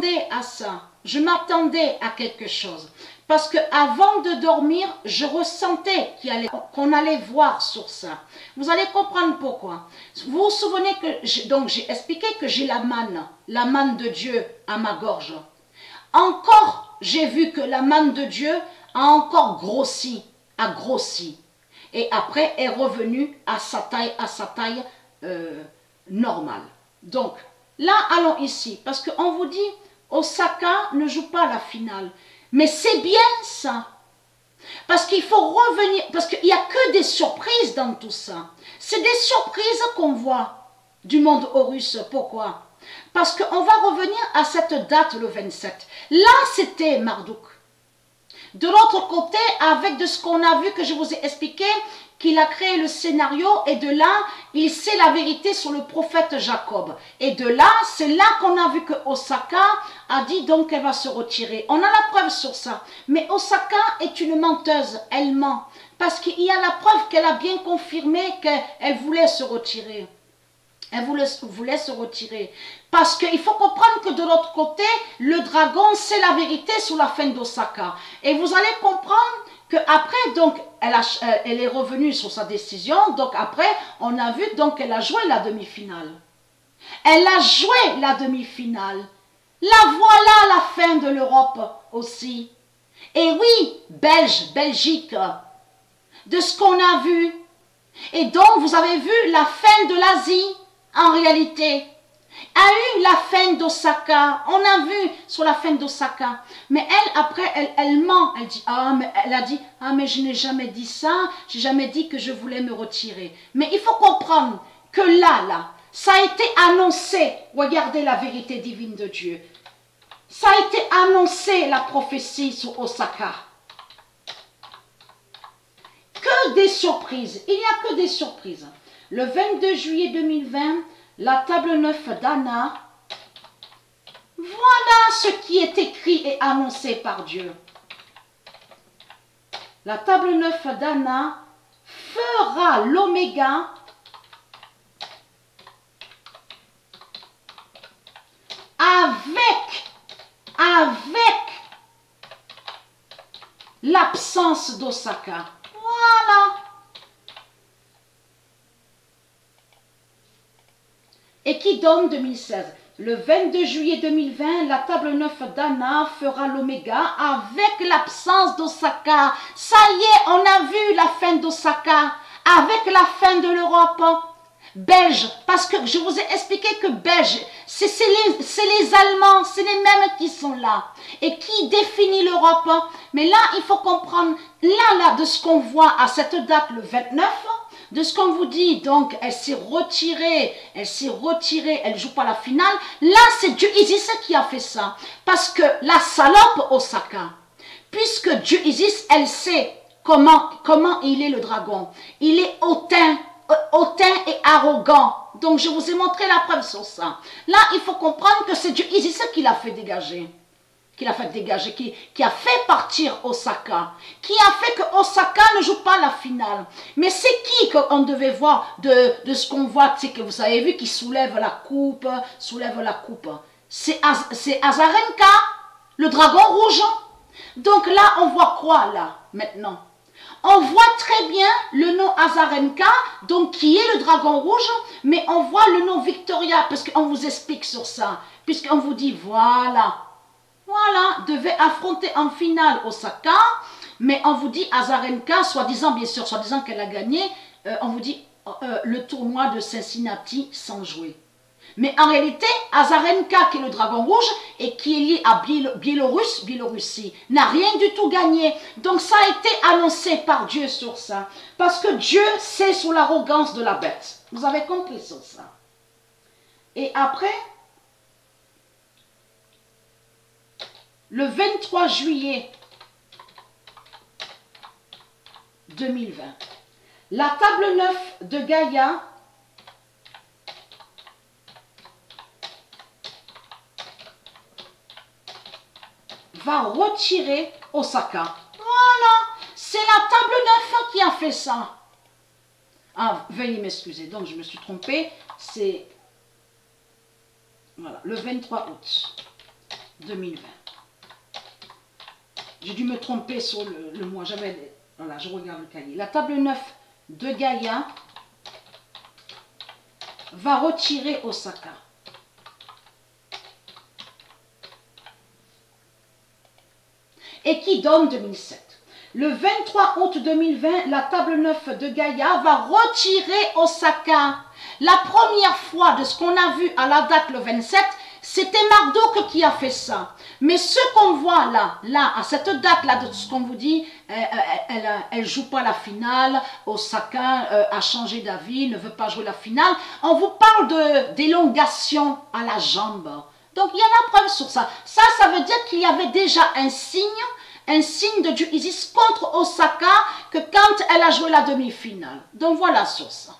À ça, je m'attendais à quelque chose. Parce que avant de dormir, je ressentais qu'on allait voir sur ça. Vous allez comprendre pourquoi. Vous vous souvenez que j'ai expliqué que j'ai la manne de Dieu à ma gorge. Encore, j'ai vu que la manne de Dieu a encore grossi, a grossi. Et après est revenue à sa taille normale. Donc, là, allons ici. Parce qu'on vous dit, Osaka ne joue pas la finale. Mais c'est bien ça. Parce qu'il faut revenir, parce qu'il n'y a que des surprises dans tout ça. C'est des surprises qu'on voit du monde Horus. Pourquoi? Parce qu'on va revenir à cette date, le 27. Là, c'était Marduk. De l'autre côté, avec de ce qu'on a vu, que je vous ai expliqué, qu'il a créé le scénario, et de là, il sait la vérité sur le prophète Jacob. Et de là, c'est là qu'on a vu que Osaka a dit donc qu'elle va se retirer. On a la preuve sur ça. Mais Osaka est une menteuse, elle ment. Parce qu'il y a la preuve qu'elle a bien confirmé qu'elle voulait se retirer. Elle voulait se retirer. Parce qu'il faut comprendre que de l'autre côté, le dragon, c'est la vérité sur la fin d'Osaka. Et vous allez comprendre qu'après, donc, elle est revenue sur sa décision. Donc après, on a vu donc qu'elle a joué la demi-finale. Elle a joué la demi-finale. La voilà la fin de l'Europe aussi. Et oui, Belgique, de ce qu'on a vu. Et donc, vous avez vu la fin de l'Asie. En réalité, a eu la fin d'Osaka. On a vu sur la fin d'Osaka. Mais elle, après, elle ment. Elle dit, elle a dit, mais je n'ai jamais dit ça. J'ai jamais dit que je voulais me retirer. Mais il faut comprendre que là, ça a été annoncé. Regardez la vérité divine de Dieu. Ça a été annoncé, la prophétie sur Osaka. Que des surprises. Il n'y a que des surprises. Le 22 juillet 2020, la table 9 d'Anna, voilà ce qui est écrit et annoncé par Dieu. La table 9 d'Anna fera l'oméga avec l'absence d'Osaka. Voilà. Et qui donne 2016. Le 22 juillet 2020, la table 9 d'Anna fera l'oméga avec l'absence d'Osaka. Ça y est, on a vu la fin d'Osaka avec la fin de l'Europe. Belge, parce que je vous ai expliqué que Belge, c'est les Allemands, c'est les mêmes qui sont là. Et qui définit l'Europe. Mais là, il faut comprendre, là, de ce qu'on voit à cette date, le 29, de ce qu'on vous dit, donc elle s'est retirée, elle ne joue pas la finale. Là, c'est Dieu Isis qui a fait ça. Parce que la salope Osaka, puisque Dieu Isis, elle sait comment il est le dragon. Il est hautain et arrogant. Donc, je vous ai montré la preuve sur ça. Là, il faut comprendre que c'est Dieu Isis qui l'a fait dégager. Qui a fait partir Osaka, qui a fait que Osaka ne joue pas la finale. Mais c'est qui qu'on devait voir de ce qu'on voit, c'est que vous avez vu qui soulève la coupe, c'est Azarenka, le dragon rouge. Donc là, on voit quoi là, maintenant? On voit très bien le nom Azarenka, donc qui est le dragon rouge, mais on voit le nom Victoria, parce qu'on vous explique sur ça, puisqu'on vous dit, voilà, devait affronter en finale Osaka, mais on vous dit Azarenka, soi-disant, bien sûr, soi-disant qu'elle a gagné, on vous dit le tournoi de Cincinnati sans jouer. Mais en réalité, Azarenka, qui est le dragon rouge et qui est lié à Biélorussie, n'a rien du tout gagné. Donc ça a été annoncé par Dieu sur ça. Parce que Dieu sait sur l'arrogance de la bête. Vous avez compris sur ça. Et après, le 23 juillet 2020, la table 9 de Gaïa va retirer Osaka. Voilà, c'est la table 9 qui a fait ça. Ah, veuillez m'excuser, donc je me suis trompée. C'est voilà, le 23 août. 2020. J'ai dû me tromper sur le mois. Voilà, je regarde le cahier. La table 9 de Gaïa va retirer Osaka. Et qui donne 2007. Le 23 août 2020, la table 9 de Gaïa va retirer Osaka. La première fois de ce qu'on a vu à la date le 27, c'était Marduk qui a fait ça. Mais ce qu'on voit là, à cette date-là, de ce qu'on vous dit, elle joue pas la finale, Osaka a changé d'avis, ne veut pas jouer la finale. On vous parle d'élongation à la jambe. Donc il y a la preuve sur ça. Ça veut dire qu'il y avait déjà un signe de Dieu Isis contre Osaka que quand elle a joué la demi-finale. Donc voilà sur ça.